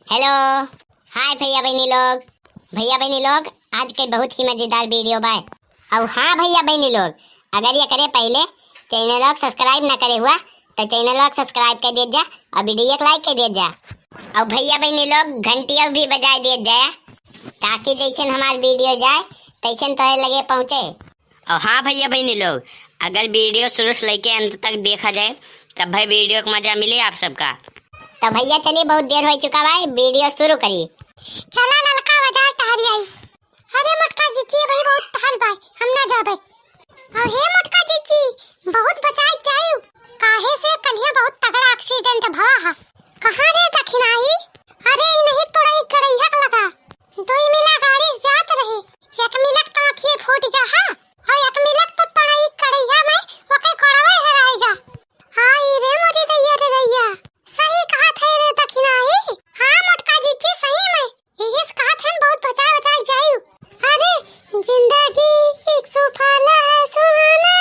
Hello hi भैया बहनी लोग आज के बहुत ही मजेदार वीडियो बा। और हाँ भैया बहनी लोग, अगर ये करे पहले चैनल को सब्सक्राइब ना करे हुआ तो चैनल को सब्सक्राइब कर दे जा और वीडियो को लाइक कर दे जा। और भैया बहनी लोग घंटिया भी बजा दे जाए ताकि जैसे हमारे वीडियो जाए तैसे तो लगे पहुँचे। और हाँ भैया बहनी लोग, अगर वीडियो शुरू से लेके अंत तक देखा जाए तब भाई वीडियो को मजा मिले आप सबका। तो भैया चलिए बहुत देर हो चुका भाई, वीडियो शुरू करिए। चला ललका बाजार टहरी आई। अरे मटका जीची भाई बहुत टहल भाई हम ना जाबे। और हे मटका जीची बहुत बचाई जायु काहे से कलिया बहुत तगड़ा एक्सीडेंट भवा हा। कहां रे दखिनाई? अरे नहीं तोड़ा ही कड़ैया का लगा दो ही मिला गाड़ी जात रहे एक मिलक तो आंखें फूट गया हा और एक मिलक तो तोड़ा ही कड़ैया में ओके कोड़वा हेराएगा। हाय रे मोरी दैया सही कहा थे रे दखिनाई। हां मटका जीची सही में यही कहा थे बहुत बचाई जायु। अरे जिंदगी एक सुफाला है सुहाना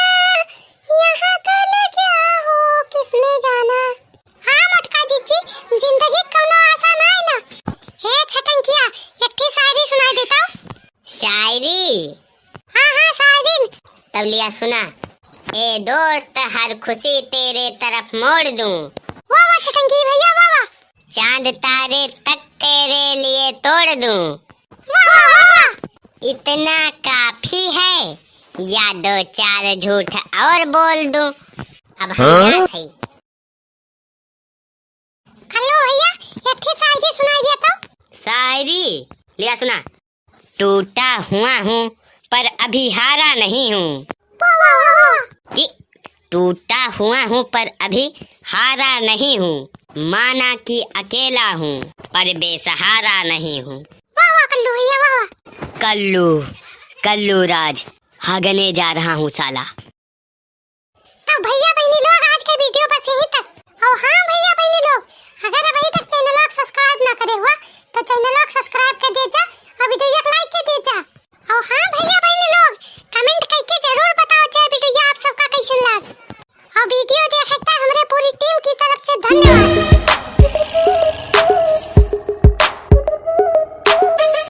यहाँ कल क्या हो किसने जाना। हाँ मटका जीची जिंदगी कोनो आसान है ना। हे छटंकिया एक ठी शायरी सुनाई देता हूँ। शायरी? हाँ शायरी। तब लिया सुना। ए दोस्त हर खुशी तेरे तरफ मोड़ दूं, वाह छटंकी भैया वाह। चांद तारे तक तेरे लिए तोड़ दूं, वाह। इतना काफी है या दो चार झूठ और बोल दूं। अब हम जात हई। हेलो भैया एक ठी शायरी सुनाई देता हूँ। शायरी लिया सुना। टूटा हुआ हूँ पर अभी हारा नहीं हूँ। कि टूटा हुआ हूँ पर अभी हारा नहीं हूँ, माना कि अकेला हूँ पर बेसहारा नहीं हूँ। वाह कल्लू भैया वाह। कल्लू राज हगने जा रहा हूँ साला। तो भैया बहनी लोग आज के वीडियो बस यहीं तक। और हाँ भैया बहनी लोग अगर अभी तक चैनल को सब्सक्राइब ना करे हुआ तो चैनल को सब्सक्राइब कर दे जा और वीडियो को लाइक कर दे जा। और हाँ भैया बहनी लोग कमेंट करके जरूर बताओ चाहे वीडियो आप सबका कैसा लगा। और वीडियो देखता हमारे पूरी टीम की तरफ से धन्यवाद।